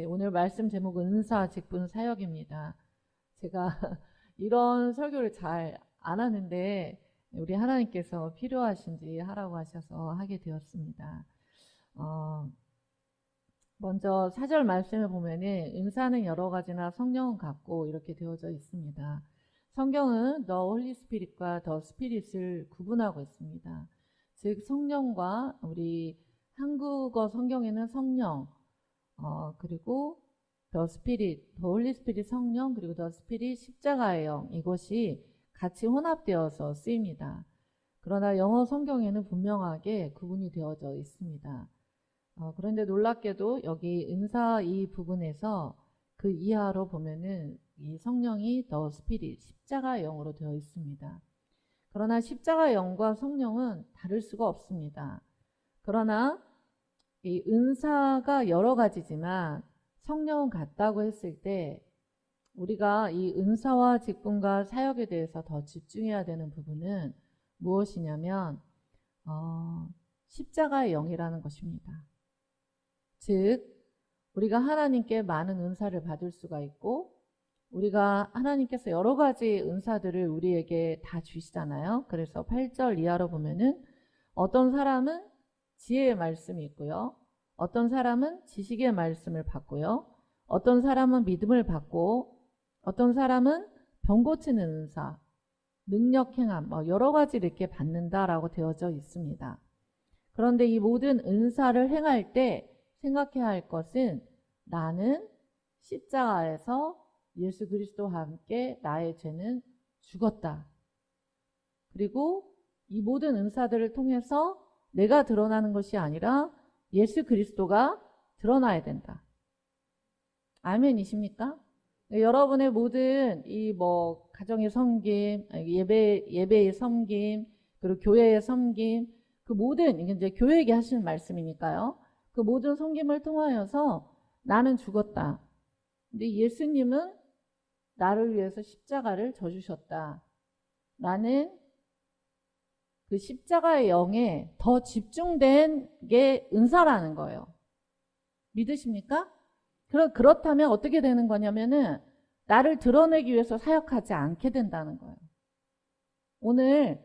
오늘 말씀 제목은 은사, 직분, 사역입니다. 제가 이런 설교를 잘 안 하는데 우리 하나님께서 필요하신지 하라고 하셔서 하게 되었습니다. 먼저 4절 말씀을 보면은 은사는 여러 가지나 성령은 같고 이렇게 되어져 있습니다. 성경은 The Holy Spirit과 The Spirit을 구분하고 있습니다. 즉 성령과 우리 한국어 성경에는 성령, 그리고 The Spirit, The Holy Spirit 성령, 그리고 The Spirit 십자가의 영, 이것이 같이 혼합되어서 쓰입니다. 그러나 영어 성경에는 분명하게 구분이 되어져 있습니다. 그런데 놀랍게도 여기 은사 이 부분에서 그 이하로 보면은 이 성령이 The Spirit, 십자가의 영으로 되어 있습니다. 그러나 십자가의 영과 성령은 다를 수가 없습니다. 그러나 이 은사가 여러 가지지만 성령은 같다고 했을 때 우리가 이 은사와 직분과 사역에 대해서 더 집중해야 되는 부분은 무엇이냐면 십자가의 영이라는 것입니다. 즉 우리가 하나님께 많은 은사를 받을 수가 있고 우리가 하나님께서 여러 가지 은사들을 우리에게 다 주시잖아요. 그래서 8절 이하로 보면은 어떤 사람은 지혜의 말씀이 있고요. 어떤 사람은 지식의 말씀을 받고요. 어떤 사람은 믿음을 받고 어떤 사람은 병 고치는 은사, 능력 행함, 여러 가지를 이렇게 받는다라고 되어져 있습니다. 그런데 이 모든 은사를 행할 때 생각해야 할 것은 나는 십자가에서 예수 그리스도와 함께 나의 죄는 죽었다. 그리고 이 모든 은사들을 통해서 내가 드러나는 것이 아니라 예수 그리스도가 드러나야 된다. 아멘이십니까? 여러분의 모든 이 가정의 섬김, 예배의 섬김, 그리고 교회의 섬김, 그 모든 이제 교회에게 하시는 말씀이니까요. 그 모든 섬김을 통하여서 나는 죽었다. 근데 예수님은 나를 위해서 십자가를 져주셨다. 나는 그 십자가의 영에 더 집중된 게 은사라는 거예요. 믿으십니까? 그렇다면 어떻게 되는 거냐면은 나를 드러내기 위해서 사역하지 않게 된다는 거예요. 오늘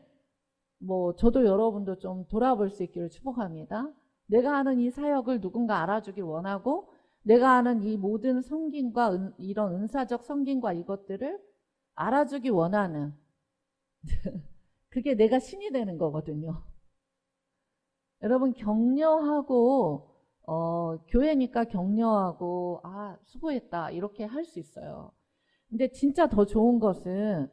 저도 여러분도 좀 돌아볼 수 있기를 축복합니다. 내가 하는 이 사역을 누군가 알아주길 원하고 내가 하는 이 모든 섬김과 이런 은사적 섬김과 이것들을 알아주기 원하는 그게 내가 신이 되는 거거든요. 여러분 격려하고 교회니까 격려하고 수고했다 이렇게 할 수 있어요. 근데 진짜 더 좋은 것은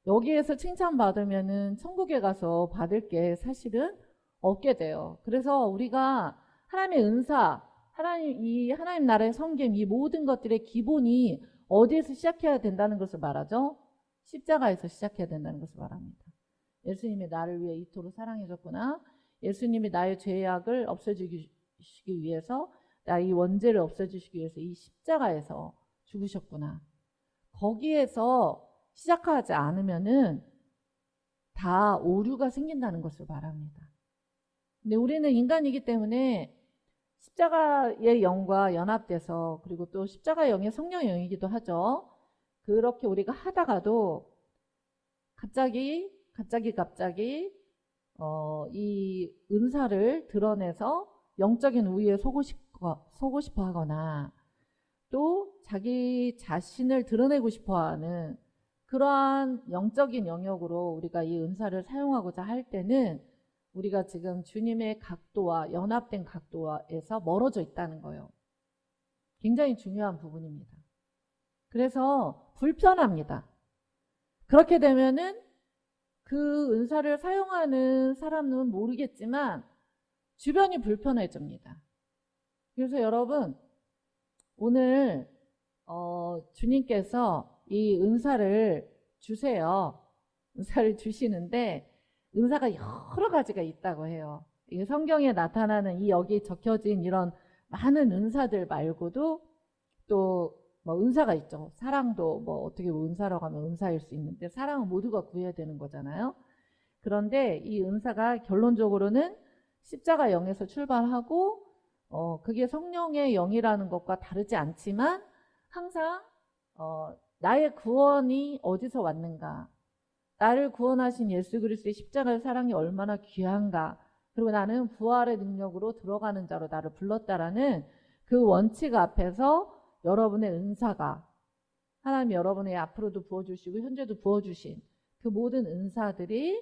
여기에서 칭찬받으면은 천국에 가서 받을 게 사실은 없게 돼요. 그래서 우리가 하나님의 은사, 하나님 나라의 섬김, 이 모든 것들의 기본이 어디에서 시작해야 된다는 것을 말하죠? 십자가에서 시작해야 된다는 것을 말합니다. 예수님이 나를 위해 이토록 사랑해줬구나. 예수님이 나의 죄악을 없애주시기 위해서 나의 원죄를 없애주시기 위해서 이 십자가에서 죽으셨구나. 거기에서 시작하지 않으면은 다 오류가 생긴다는 것을 말합니다. 근데 우리는 인간이기 때문에 십자가의 영과 연합돼서 그리고 또 십자가의 영이 성령의 영이기도 하죠. 그렇게 우리가 하다가도 갑자기 이 은사를 드러내서 영적인 우위에 서고 싶어 하거나 또 자기 자신을 드러내고 싶어 하는 그러한 영적인 영역으로 우리가 이 은사를 사용하고자 할 때는 우리가 지금 주님의 각도와 연합된 각도에서 멀어져 있다는 거예요. 굉장히 중요한 부분입니다. 그래서 불편합니다. 그렇게 되면은 그 은사를 사용하는 사람은 모르겠지만 주변이 불편해집니다. 그래서 여러분 오늘 주님께서 이 은사를 주세요. 은사를 주시는데 은사가 여러 가지가 있다고 해요. 이 성경에 나타나는 이 여기 적혀진 이런 많은 은사들 말고도 또 은사가 있죠. 사랑도 어떻게 은사라고 하면 은사일 수 있는데 사랑은 모두가 구해야 되는 거잖아요. 그런데 이 은사가 결론적으로는 십자가 영에서 출발하고 그게 성령의 영이라는 것과 다르지 않지만 항상 나의 구원이 어디서 왔는가, 나를 구원하신 예수 그리스도의 십자가의 사랑이 얼마나 귀한가, 그리고 나는 부활의 능력으로 들어가는 자로 나를 불렀다라는 그 원칙 앞에서 여러분의 은사가, 하나님이 여러분의 앞으로도 부어주시고 현재도 부어주신 그 모든 은사들이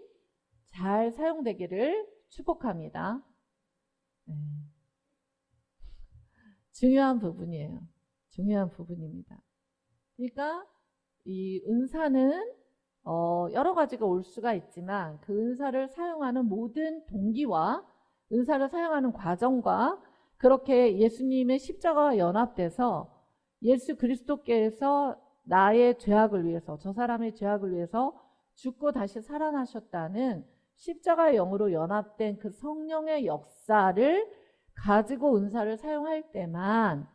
잘 사용되기를 축복합니다. 중요한 부분이에요. 중요한 부분입니다. 그러니까 이 은사는 여러 가지가 올 수가 있지만 그 은사를 사용하는 모든 동기와 은사를 사용하는 과정과 그렇게 예수님의 십자가와 연합돼서 예수 그리스도께서 나의 죄악을 위해서, 저 사람의 죄악을 위해서 죽고 다시 살아나셨다는 십자가의 영으로 연합된 그 성령의 역사를 가지고 은사를 사용할 때만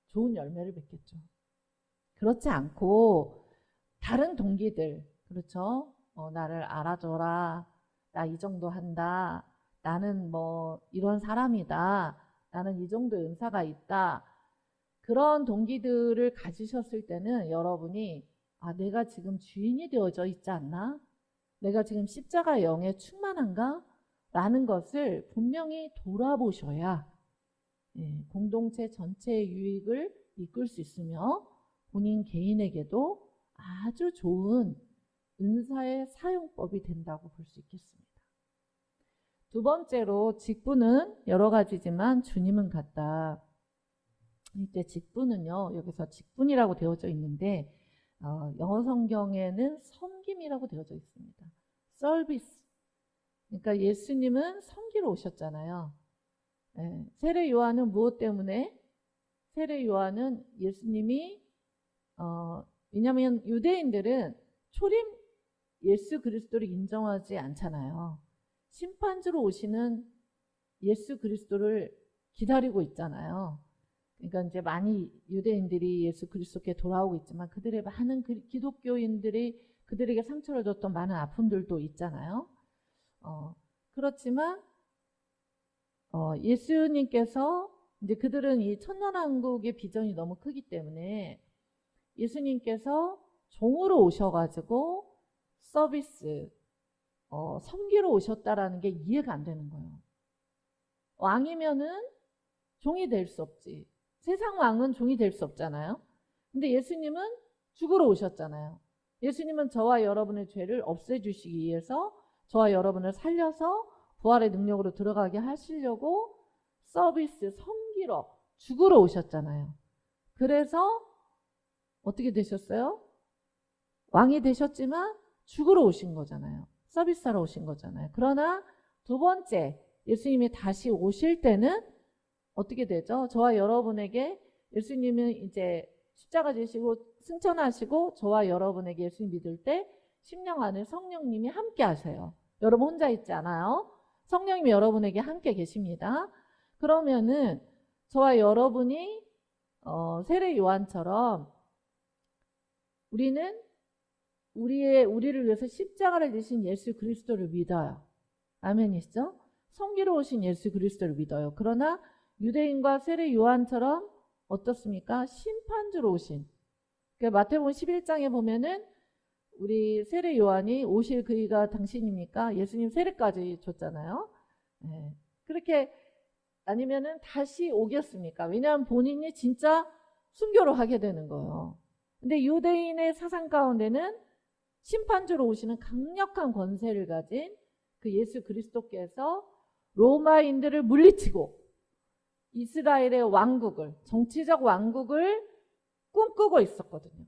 좋은 열매를 맺겠죠. 그렇지 않고 다른 동기들, 그렇죠? 나를 알아줘라, 나 이 정도 한다, 나는 뭐 이런 사람이다, 나는 이 정도 은사가 있다, 그런 동기들을 가지셨을 때는 여러분이 내가 지금 주인이 되어져 있지 않나? 내가 지금 십자가 영에 충만한가? 라는 것을 분명히 돌아보셔야 공동체 전체의 유익을 이끌 수 있으며 본인 개인에게도 아주 좋은 은사의 사용법이 된다고 볼 수 있겠습니다. 두 번째로 직분은 여러 가지지만 주님은 같다. 이때 직분은요, 여기서 직분이라고 되어져 있는데 영어 성경에는 섬김이라고 되어져 있습니다. 서비스. 그러니까 예수님은 섬기러 오셨잖아요. 세례 요한은 무엇 때문에? 세례 요한은 예수님이 왜냐하면 유대인들은 초림 예수 그리스도를 인정하지 않잖아요. 심판주로 오시는 예수 그리스도를 기다리고 있잖아요. 그러니까 이제 많이 유대인들이 예수 그리스도께 돌아오고 있지만 그들의 많은 기독교인들이 그들에게 상처를 줬던 많은 아픔들도 있잖아요. 그렇지만 예수님께서 이제 그들은 이 천년왕국의 비전이 너무 크기 때문에 예수님께서 종으로 오셔가지고 서비스, 섬기러 오셨다라는 게 이해가 안 되는 거예요. 왕이면은 종이 될 수 없지. 세상 왕은 종이 될 수 없잖아요. 근데 예수님은 죽으러 오셨잖아요. 예수님은 저와 여러분의 죄를 없애주시기 위해서 저와 여러분을 살려서 부활의 능력으로 들어가게 하시려고 서비스, 섬기러, 죽으러 오셨잖아요. 그래서 어떻게 되셨어요? 왕이 되셨지만 죽으러 오신 거잖아요. 서비스하러 오신 거잖아요. 그러나 두 번째, 예수님이 다시 오실 때는 어떻게 되죠? 저와 여러분에게 예수님은 이제 십자가 지시고 승천하시고 저와 여러분에게 예수님 믿을 때 심령 안에 성령님이 함께 하세요. 여러분 혼자 있지 않아요. 성령님이 여러분에게 함께 계십니다. 그러면은 저와 여러분이 세례 요한처럼 우리는 우리를 위해서 십자가를 지신 예수 그리스도를 믿어요. 아멘이시죠? 섬기러 오신 예수 그리스도를 믿어요. 그러나 유대인과 세례 요한처럼 어떻습니까? 심판주로 오신. 그러니까 마태복음 11장에 보면은 우리 세례 요한이 오실 그이가 당신입니까? 예수님 세례까지 줬잖아요. 그렇게 아니면은 다시 오겠습니까? 왜냐하면 본인이 진짜 순교를 하게 되는 거예요. 근데 유대인의 사상 가운데는 심판주로 오시는 강력한 권세를 가진 그 예수 그리스도께서 로마인들을 물리치고 이스라엘의 왕국을, 정치적 왕국을 꿈꾸고 있었거든요.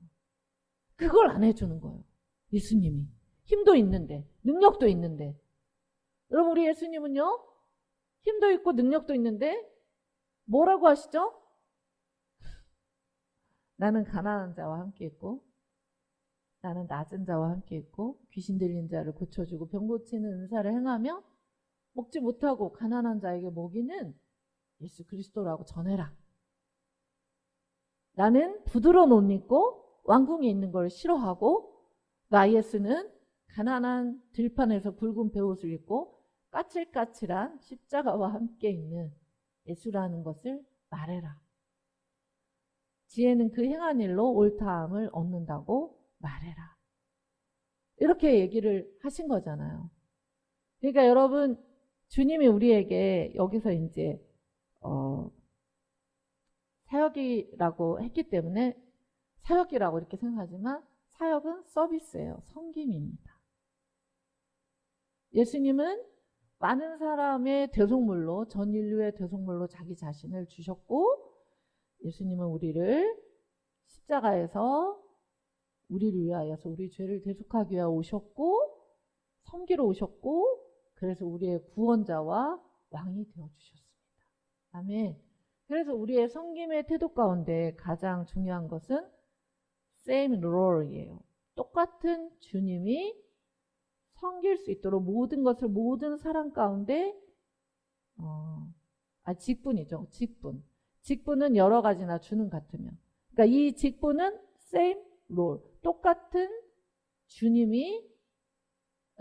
그걸 안 해주는 거예요. 예수님이. 힘도 있는데, 능력도 있는데. 여러분, 우리 예수님은요, 힘도 있고 능력도 있는데 뭐라고 하시죠? 나는 가난한 자와 함께 있고 나는 낮은 자와 함께 있고 귀신 들린 자를 고쳐주고 병 고치는 은사를 행하며 먹지 못하고 가난한 자에게 먹이는 예수 그리스도라고 전해라. 나는 부드러운 옷 입고 왕궁에 있는 걸 싫어하고 나 예수는 가난한 들판에서 붉은 베옷을 입고 까칠까칠한 십자가와 함께 있는 예수라는 것을 말해라. 지혜는 그 행한 일로 옳다함을 얻는다고 말해라. 이렇게 얘기를 하신 거잖아요. 그러니까 여러분, 주님이 우리에게 여기서 이제 사역이라고 했기 때문에 사역이라고 이렇게 생각하지만 사역은 서비스예요. 섬김입니다. 예수님은 많은 사람의 대속물로, 전 인류의 대속물로 자기 자신을 주셨고, 예수님은 우리를 십자가에서 우리를 위하여서 우리 죄를 대속하기 위하여 오셨고, 섬기러 오셨고, 그래서 우리의 구원자와 왕이 되어주셨습니다. 아멘. 그래서 우리의 섬김의 태도 가운데 가장 중요한 것은 same role이에요. 똑같은 주님이 섬길 수 있도록 모든 것을 모든 사람 가운데 직분이죠. 직분은 여러 가지나 주는 같으면, 그러니까 이 직분은 same role, 똑같은 주님이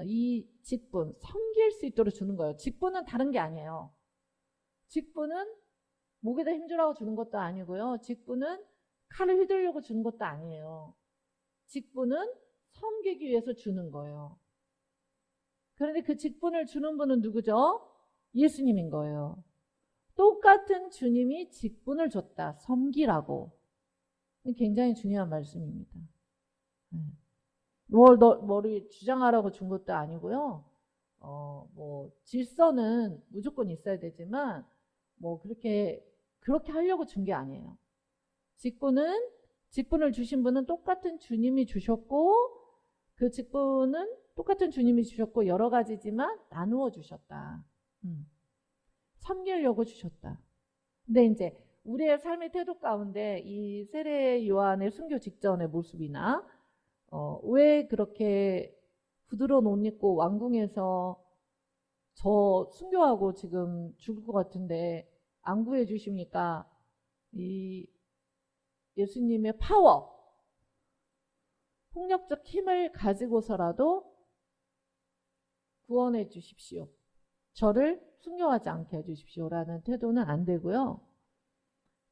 이 직분 섬길 수 있도록 주는 거예요. 직분은 다른 게 아니에요. 직분은 목에다 힘주라고 주는 것도 아니고요. 직분은 칼을 휘두르려고 주는 것도 아니에요. 직분은 섬기기 위해서 주는 거예요. 그런데 그 직분을 주는 분은 누구죠? 예수님인 거예요. 똑같은 주님이 직분을 줬다. 섬기라고. 굉장히 중요한 말씀입니다. 뭐를 주장하라고 준 것도 아니고요. 질서는 무조건 있어야 되지만 그렇게 하려고 준 게 아니에요. 직분을 주신 분은 똑같은 주님이 주셨고, 그 직분은 똑같은 주님이 주셨고 여러 가지지만 나누어 주셨다. 섬기려고 주셨다. 근데 이제 우리의 삶의 태도 가운데 이 세례 요한의 순교 직전의 모습이나 왜 그렇게 부드러운 옷 입고 왕궁에서 저 순교하고 지금 죽을 것 같은데 안 구해 주십니까? 이 예수님의 파워, 폭력적 힘을 가지고서라도 구원해 주십시오. 저를 순교하지 않게 해주십시오라는 태도는 안 되고요.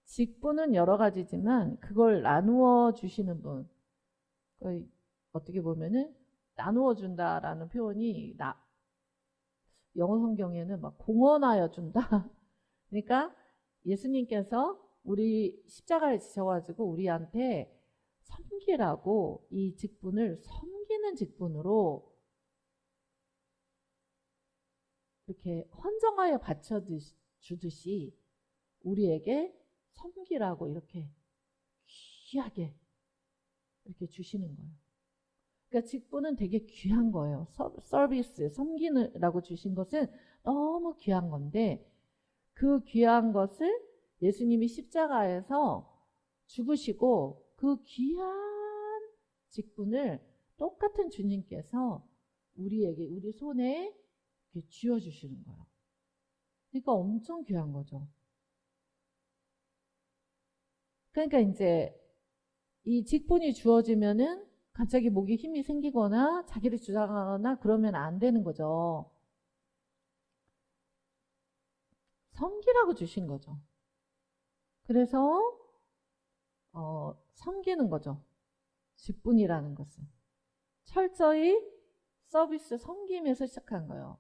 직분은 여러 가지지만 그걸 나누어 주시는 분, 거의 어떻게 보면은 나누어 준다라는 표현이 영어 성경에는 막 공헌하여 준다. 그러니까 예수님께서 우리 십자가를 지셔가지고 우리한테 섬기라고 이 직분을 섬기는 직분으로 이렇게 헌정하여 바쳐주듯이 우리에게 섬기라고 이렇게 귀하게 이렇게 주시는 거예요. 그러니까 직분은 되게 귀한 거예요. 서비스, 섬기라고 주신 것은 너무 귀한 건데 그 귀한 것을 예수님이 십자가에서 죽으시고 그 귀한 직분을 똑같은 주님께서 우리에게, 우리 손에 이렇게 쥐어주시는 거예요. 그러니까 엄청 귀한 거죠. 그러니까 이제 이 직분이 주어지면은 갑자기 목에 힘이 생기거나 자기를 주장하거나 그러면 안 되는 거죠. 섬기라고 주신 거죠. 그래서 섬기는 거죠. 직분이라는 것은 철저히 서비스, 섬김에서 시작한 거예요.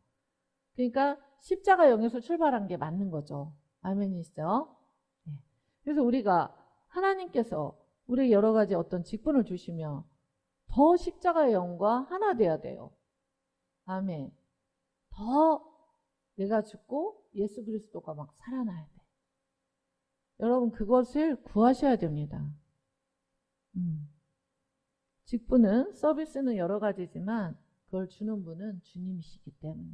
그러니까 십자가 영에서 출발한 게 맞는 거죠. 아멘이시죠? 네. 그래서 우리가 하나님께서 우리 여러 가지 어떤 직분을 주시며 더 십자가의 영과 하나 돼야 돼요. 아멘. 더 내가 죽고 예수 그리스도가 막 살아나야 돼. 여러분 그것을 구하셔야 됩니다. 직분은, 서비스는 여러 가지지만 그걸 주는 분은 주님이시기 때문에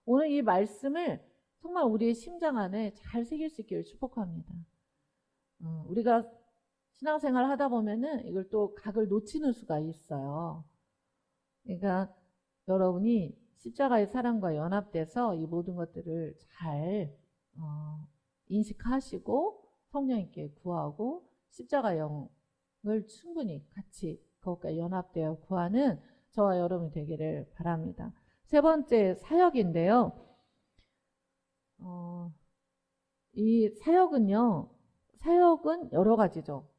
오늘 이 말씀을 정말 우리의 심장 안에 잘 새길 수 있기를 축복합니다. 우리가 신앙생활 하다 보면은 이걸 또 각을 놓치는 수가 있어요. 그러니까 여러분이 십자가의 사랑과 연합돼서 이 모든 것들을 잘 인식하시고 성령님께 구하고 십자가 영을 충분히 같이 그것과 연합되어 구하는 저와 여러분이 되기를 바랍니다. 세 번째 사역인데요. 이 사역은요, 사역은 여러 가지죠.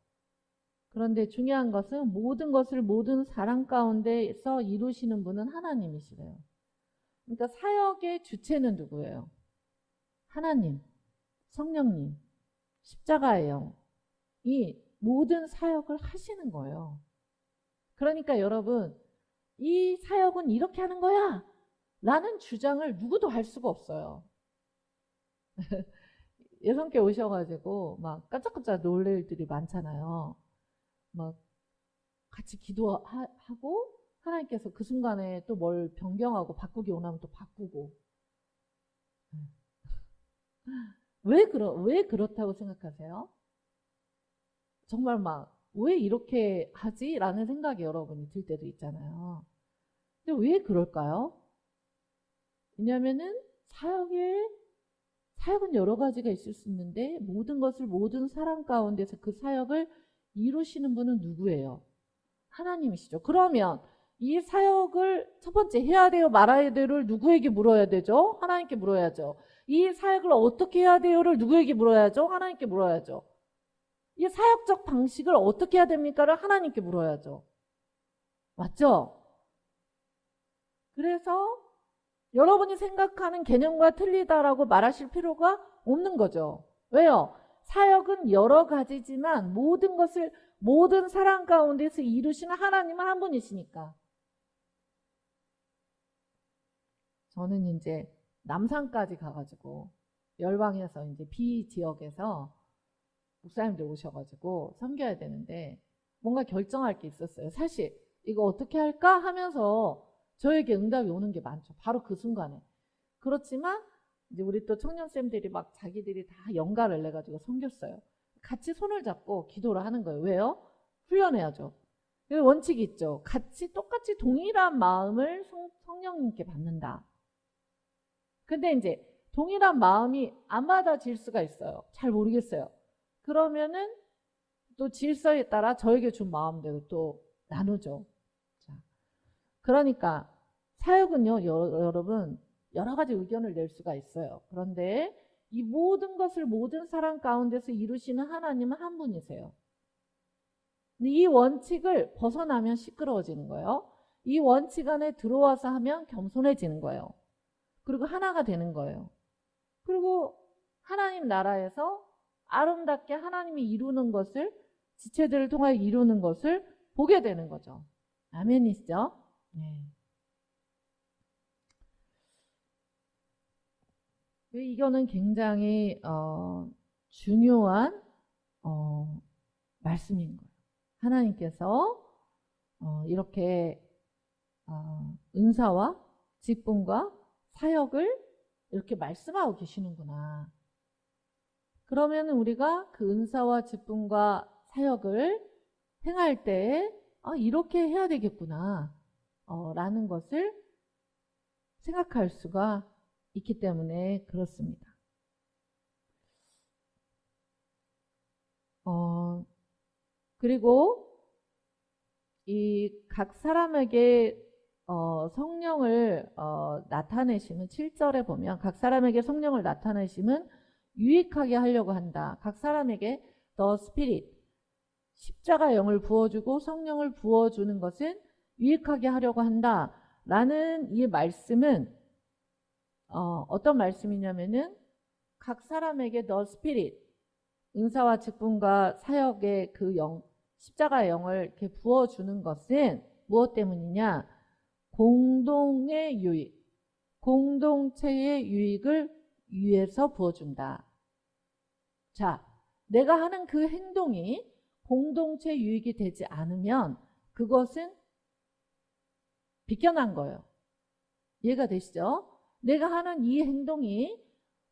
그런데 중요한 것은 모든 것을 모든 사람 가운데서 이루시는 분은 하나님이시래요. 그러니까 사역의 주체는 누구예요? 하나님, 성령님, 십자가예요. 이 모든 사역을 하시는 거예요. 그러니까 여러분, 이 사역은 이렇게 하는 거야 라는 주장을 누구도 할 수가 없어요. 예선께 오셔가지고 막 깜짝깜짝 놀랄 일들이 많잖아요. 막 같이 기도하고 하나님께서 그 순간에 또 뭘 변경하고 바꾸기 원하면 또 바꾸고. 왜 그렇다고 생각하세요? 정말 막 왜 이렇게 하지? 라는 생각이 여러분이 들 때도 있잖아요. 근데 왜 그럴까요? 왜냐면은 사역은 여러 가지가 있을 수 있는데 모든 것을 모든 사람 가운데서 그 사역을 이루시는 분은 누구예요? 하나님이시죠. 그러면 이 사역을 첫 번째 해야 돼요, 말아야 돼요를 누구에게 물어야 되죠? 하나님께 물어야죠. 이 사역을 어떻게 해야 돼요를 누구에게 물어야죠? 하나님께 물어야죠. 이 사역적 방식을 어떻게 해야 됩니까를 하나님께 물어야죠. 맞죠? 그래서 여러분이 생각하는 개념과 틀리다라고 말하실 필요가 없는 거죠. 왜요? 사역은 여러 가지지만 모든 것을 모든 사람 가운데서 이루시는 하나님은 한 분이시니까. 저는 이제 남산까지 가가지고 열방에서 이제 비지역에서 목사님들 오셔가지고 섬겨야 되는데 뭔가 결정할 게 있었어요. 사실 이거 어떻게 할까 하면서 저에게 응답이 오는 게 많죠. 바로 그 순간에. 그렇지만 이제 우리 또 청년쌤들이 막 자기들이 다 연가를 내가지고 섬겼어요. 같이 손을 잡고 기도를 하는 거예요. 왜요? 훈련해야죠. 원칙이 있죠. 같이 똑같이 동일한 마음을 성령님께 받는다. 근데 이제 동일한 마음이 안 받아질 수가 있어요. 잘 모르겠어요. 그러면은 또 질서에 따라 저에게 준 마음대로 또 나누죠. 자, 그러니까 사역은요, 여러분 여러 가지 의견을 낼 수가 있어요. 그런데 이 모든 것을 모든 사람 가운데서 이루시는 하나님은 한 분이세요. 근데 이 원칙을 벗어나면 시끄러워지는 거예요. 이 원칙 안에 들어와서 하면 겸손해지는 거예요. 그리고 하나가 되는 거예요. 그리고 하나님 나라에서 아름답게 하나님이 이루는 것을 지체들을 통하여 이루는 것을 보게 되는 거죠. 아멘이시죠? 네. 이거는 굉장히 중요한 말씀인 거예요. 하나님께서 이렇게 은사와 직분과 사역을 이렇게 말씀하고 계시는구나. 그러면 우리가 그 은사와 직분과 사역을 행할 때 이렇게 해야 되겠구나 라는 것을 생각할 수가 있기 때문에 그렇습니다. 그리고 이 각 사람에게 성령을 나타내심은 7절에 보면 각 사람에게 성령을 나타내심은 유익하게 하려고 한다. 각 사람에게 the spirit 십자가 영을 부어주고 성령을 부어주는 것은 유익하게 하려고 한다. 라는 이 말씀은 어떤 말씀이냐면은 각 사람에게 the spirit 은사와 직분과 사역의 그 영 십자가의 영을 이렇게 부어주는 것은 무엇 때문이냐? 공동의 유익, 공동체의 유익을 위해서 부어준다. 자, 내가 하는 그 행동이 공동체 유익이 되지 않으면 그것은 비껴난 거예요. 이해가 되시죠? 내가 하는 이 행동이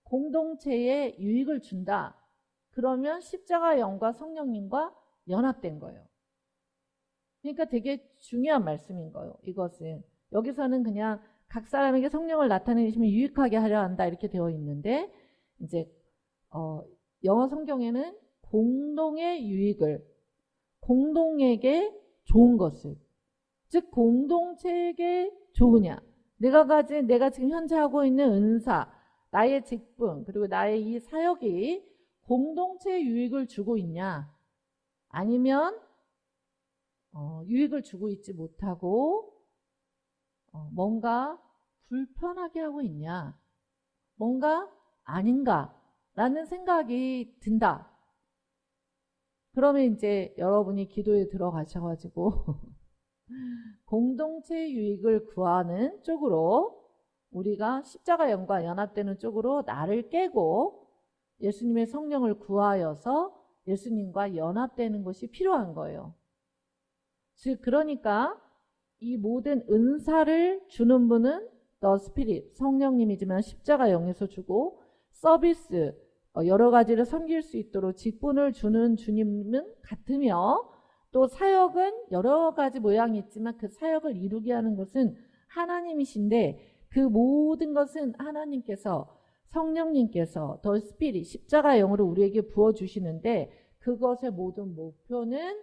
공동체에 유익을 준다. 그러면 십자가 영과 성령님과 연합된 거예요. 그러니까 되게 중요한 말씀인 거예요. 이것은 여기서는 그냥 각 사람에게 성령을 나타내시면 유익하게 하려 한다 이렇게 되어 있는데 이제 영어 성경에는 공동의 유익을 공동에게 좋은 것을 즉 공동체에게 좋으냐 내가 지금 현재 하고 있는 은사 나의 직분, 그리고 나의 이 사역이 공동체에 유익을 주고 있냐? 아니면 유익을 주고 있지 못하고 뭔가 불편하게 하고 있냐? 뭔가 아닌가라는 생각이 든다. 그러면 이제 여러분이 기도에 들어가셔가지고 공동체 유익을 구하는 쪽으로, 우리가 십자가 영과 연합되는 쪽으로 나를 깨고 예수님의 성령을 구하여서 예수님과 연합되는 것이 필요한 거예요. 즉 그러니까 이 모든 은사를 주는 분은 The Spirit, 성령님이지만 십자가 영에서 주고, 서비스, 여러 가지를 섬길 수 있도록 직분을 주는 주님은 같으며, 또 사역은 여러 가지 모양이 있지만 그 사역을 이루게 하는 것은 하나님이신데, 그 모든 것은 하나님께서, 성령님께서 The Spirit, 십자가 영으로 우리에게 부어주시는데, 그것의 모든 목표는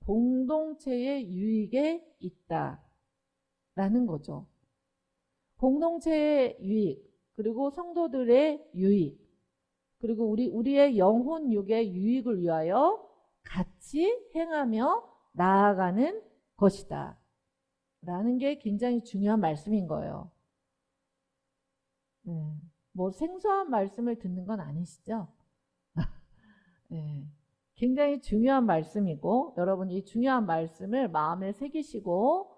공동체의 유익에 있다라는 거죠. 공동체의 유익, 그리고 성도들의 유익, 그리고 우리의 영혼 육의 유익을 위하여 같이 행하며 나아가는 것이다 라는 게 굉장히 중요한 말씀인 거예요. 뭐 생소한 말씀을 듣는 건 아니시죠? 네. 굉장히 중요한 말씀이고, 여러분 이 중요한 말씀을 마음에 새기시고,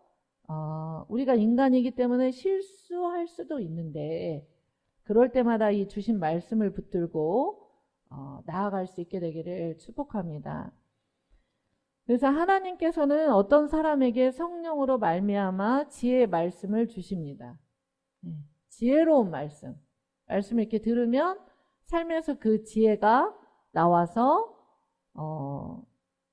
우리가 인간이기 때문에 실수할 수도 있는데 그럴 때마다 이 주신 말씀을 붙들고 나아갈 수 있게 되기를 축복합니다. 그래서 하나님께서는 어떤 사람에게 성령으로 말미암아 지혜의 말씀을 주십니다. 지혜로운 말씀을 이렇게 들으면 삶에서 그 지혜가 나와서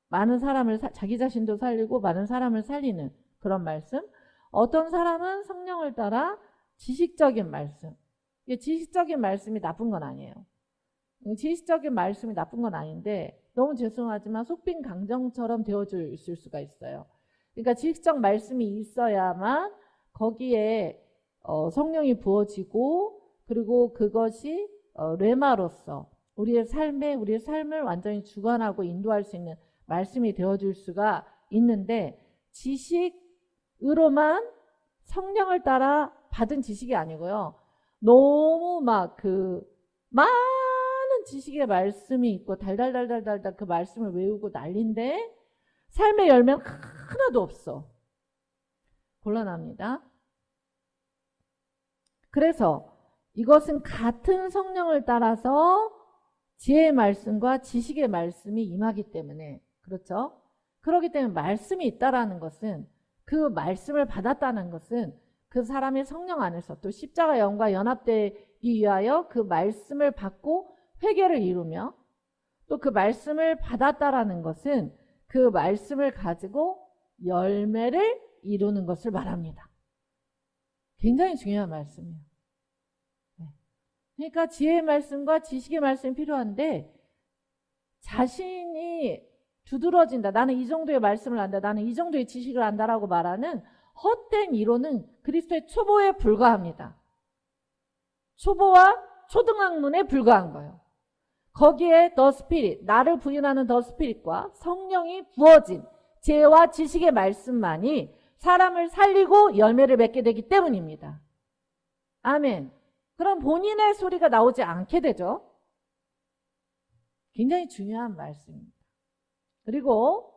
많은 사람을 자기 자신도 살리고 많은 사람을 살리는 그런 말씀. 어떤 사람은 성령을 따라 지식적인 말씀. 지식적인 말씀이 나쁜 건 아니에요. 지식적인 말씀이 나쁜 건 아닌데 너무 죄송하지만 속빈 강정처럼 되어져 있을 수가 있어요. 그러니까 지식적 말씀이 있어야만 거기에 성령이 부어지고, 그리고 그것이 레마로서 우리의 삶을 완전히 주관하고 인도할 수 있는 말씀이 되어줄 수가 있는데, 지식으로만 성령을 따라 받은 지식이 아니고요. 너무 많은 지식의 말씀이 있고 달달달달달달 그 말씀을 외우고 난리인데 삶의 열매는 하나도 없어. 곤란합니다. 그래서 이것은 같은 성령을 따라서 지혜의 말씀과 지식의 말씀이 임하기 때문에, 그렇죠? 그렇기 때문에 말씀이 있다라는 것은, 그 말씀을 받았다는 것은 그 사람의 성령 안에서 또 십자가 영과 연합되기 위하여 그 말씀을 받고 회개를 이루며, 또 그 말씀을 받았다라는 것은 그 말씀을 가지고 열매를 이루는 것을 말합니다. 굉장히 중요한 말씀이에요. 그러니까 지혜의 말씀과 지식의 말씀이 필요한데, 자신이 두드러진다, 나는 이 정도의 말씀을 안다, 나는 이 정도의 지식을 안다라고 말하는 헛된 이론은 그리스도의 초보에 불과합니다. 초보와 초등학문에 불과한 거예요. 거기에 더 스피릿, 나를 부인하는 더 스피릿과 성령이 부어진 지혜와 지식의 말씀만이 사람을 살리고 열매를 맺게 되기 때문입니다. 아멘. 그럼 본인의 소리가 나오지 않게 되죠. 굉장히 중요한 말씀입니다. 그리고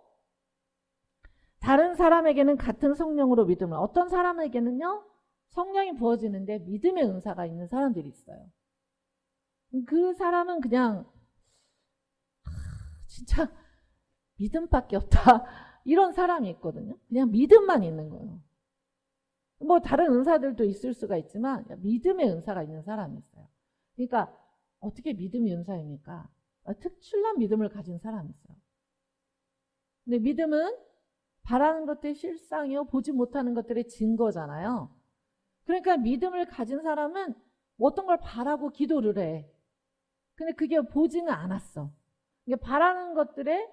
다른 사람에게는 같은 성령으로 믿음을, 어떤 사람에게는요 성령이 부어지는데 믿음의 은사가 있는 사람들이 있어요. 그 사람은 그냥 진짜 믿음밖에 없다 이런 사람이 있거든요. 그냥 믿음만 있는 거예요. 뭐 다른 은사들도 있을 수가 있지만 믿음의 은사가 있는 사람이 있어요. 그러니까 어떻게 믿음이 은사입니까? 특출난 믿음을 가진 사람이 있어요. 근데 믿음은 바라는 것들의 실상이요 보지 못하는 것들의 증거잖아요. 그러니까 믿음을 가진 사람은 어떤 걸 바라고 기도를 해. 근데 그게 보지는 않았어. 그러니까 바라는 것들의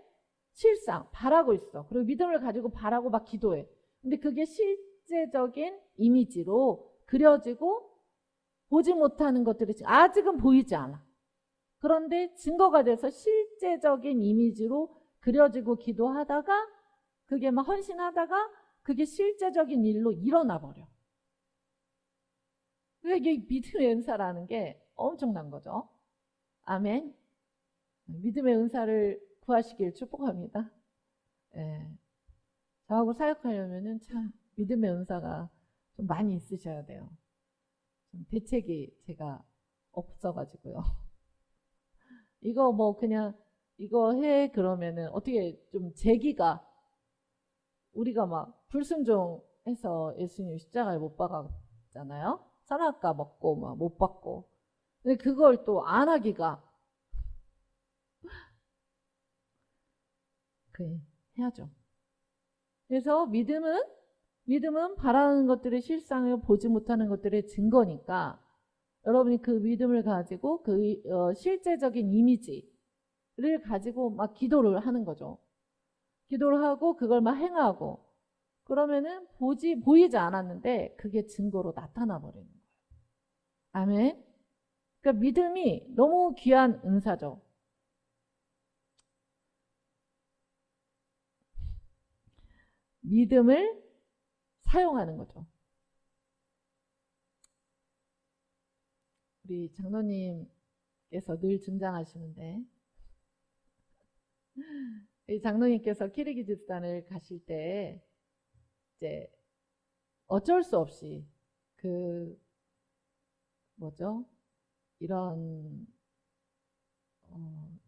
실상, 바라고 있어. 그리고 믿음을 가지고 바라고 막 기도해. 근데 그게 실제적인 이미지로 그려지고 보지 못하는 것들이 아직은 보이지 않아. 그런데 증거가 돼서 실제적인 이미지로 그려지고 기도하다가 그게 막 헌신하다가 그게 실제적인 일로 일어나 버려. 이게 믿음의 은사라는 게 엄청난 거죠. 아멘. 믿음의 은사를 구하시길 축복합니다. 예. 저하고 사역하려면은 참 믿음의 은사가 좀 많이 있으셔야 돼요. 좀 대책이 제가 없어가지고요. 이거 뭐 그냥 이거 해 그러면은 어떻게 좀 제기가 우리가 막 불순종해서 예수님 십자가에 못 박았잖아요. 선악과 먹고 막 못 받고. 근데 그걸 또 안 하기가 그래 해야죠. 그래서 믿음은 바라는 것들의 실상을 보지 못하는 것들의 증거니까 여러분이 그 믿음을 가지고 그 실제적인 이미지를 가지고 막 기도를 하는 거죠. 기도를 하고 그걸 막 행하고 그러면은 보이지 않았는데 그게 증거로 나타나 버리는 거예요. 아멘. 그러니까 믿음이 너무 귀한 은사죠. 믿음을 사용하는 거죠. 우리 장로님께서 늘 등장하시는데 이 장로님께서 키르기즈스탄을 가실 때 이제 어쩔 수 없이 그 뭐죠? 이런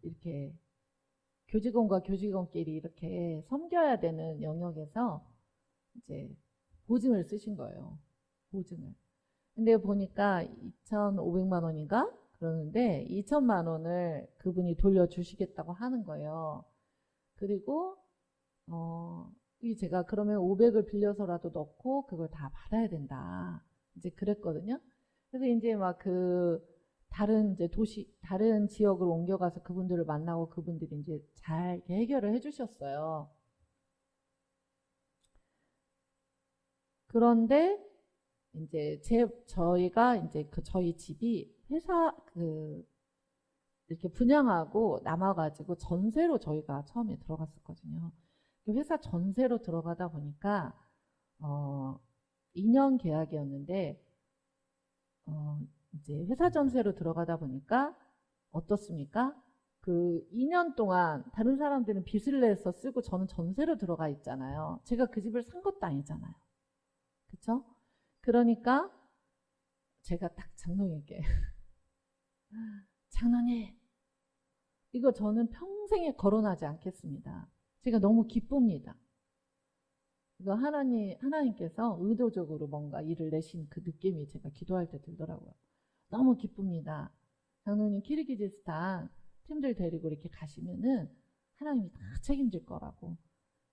이렇게 교직원과 교직원끼리 이렇게 섬겨야 되는 영역에서 이제 보증을 쓰신 거예요. 보증을. 근데 보니까 2,500만 원인가? 그러는데 2천만 원을 그분이 돌려주시겠다고 하는 거예요. 그리고 이 제가 그러면 500을 빌려서라도 넣고 그걸 다 받아야 된다. 이제 그랬거든요. 그래서 이제 막 다른 이제 다른 지역으로 옮겨가서 그분들을 만나고 그분들이 이제 잘 이렇게 해결을 해주셨어요. 그런데 이제 저희가 이제 저희 집이 회사 이렇게 분양하고 남아가지고 전세로 저희가 처음에 들어갔었거든요. 회사 전세로 들어가다 보니까 2년 계약이었는데 이제 회사 전세로 들어가다 보니까 어떻습니까? 그 2년 동안 다른 사람들은 빚을 내서 쓰고 저는 전세로 들어가 있잖아요. 제가 그 집을 산 것도 아니잖아요. 그쵸? 그러니까 제가 딱 장로님께 장로님 이거 저는 평생에 거론하지 않겠습니다. 제가 너무 기쁩니다. 이거 하나님께서 의도적으로 뭔가 일을 내신 그 느낌이 제가 기도할 때 들더라고요. 너무 기쁩니다. 장로님 키르기즈스탄 팀들 데리고 이렇게 가시면은 하나님이 다 책임질 거라고.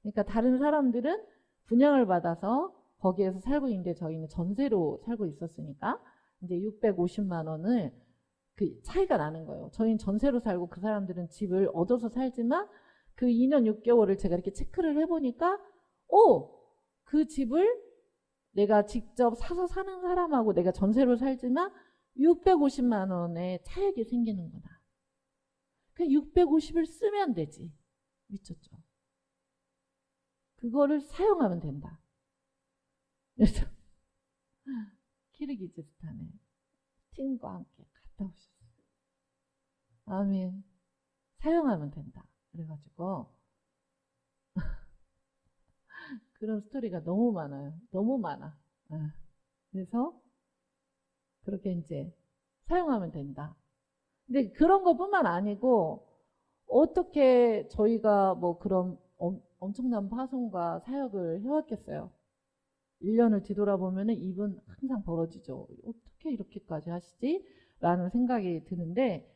그러니까 다른 사람들은 분양을 받아서 거기에서 살고 있는데 저희는 전세로 살고 있었으니까 이제 650만 원을 그 차이가 나는 거예요. 저희는 전세로 살고 그 사람들은 집을 얻어서 살지만 그 2년 6개월을 제가 이렇게 체크를 해보니까 그 집을 내가 직접 사서 사는 사람하고 내가 전세로 살지만 650만 원의 차액이 생기는 거다. 그 650을 쓰면 되지. 미쳤죠. 그거를 사용하면 된다. 그래서 키르기즈스탄에 팀과 함께 갔다 오셨어요. 아멘. 사용하면 된다. 그래가지고 그런 스토리가 너무 많아요. 너무 많아. 그래서 그렇게 이제 사용하면 된다. 근데 그런 것뿐만 아니고 어떻게 저희가 뭐 그런 엄청난 파송과 사역을 해왔겠어요. 1년을 뒤돌아보면 입은 항상 벌어지죠. 어떻게 이렇게까지 하시지? 라는 생각이 드는데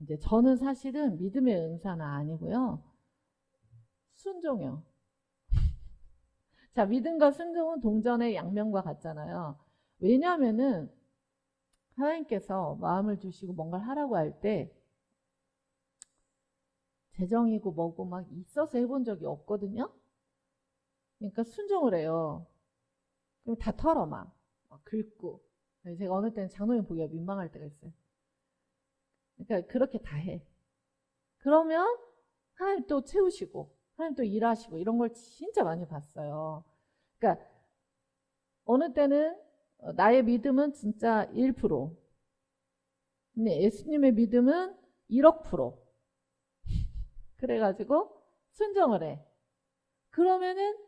이제 저는 사실은 믿음의 은사는 아니고요. 순종이요. 자, 믿음과 순종은 동전의 양면과 같잖아요. 왜냐하면은 하나님께서 마음을 주시고 뭔가를 하라고 할 때 재정이고 뭐고 막 있어서 해본 적이 없거든요. 그러니까 순종을 해요. 그럼 다 털어 막 긁고 제가 어느 때는 장로님 보기가 민망할 때가 있어요. 그러니까 그렇게 다 해. 그러면 하나님 또 채우시고 하나님 또 일하시고 이런 걸 진짜 많이 봤어요. 그러니까 어느 때는 나의 믿음은 진짜 1%, 근데 예수님의 믿음은 1억 프로. 그래가지고 순종을 해. 그러면은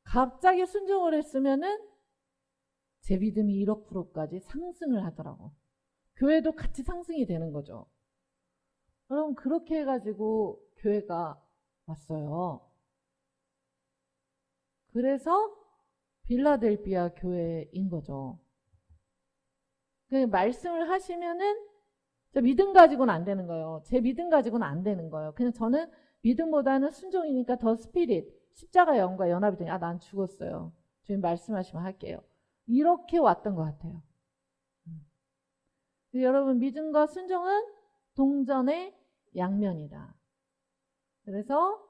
갑자기 순종을 했으면은 제 믿음이 1억 프로까지 상승을 하더라고. 교회도 같이 상승이 되는 거죠. 여러분 그렇게 해가지고 교회가 왔어요. 그래서 빌라델비아 교회인 거죠. 그 말씀을 하시면은 저 믿음 가지고는 안 되는 거예요. 제 믿음 가지고는 안 되는 거예요. 그냥 저는 믿음보다는 순종이니까 더 스피릿, 십자가 영과 연합이 되니 난 죽었어요. 주님 말씀하시면 할게요. 이렇게 왔던 것 같아요. 여러분 믿음과 순종은 동전의 양면이다. 그래서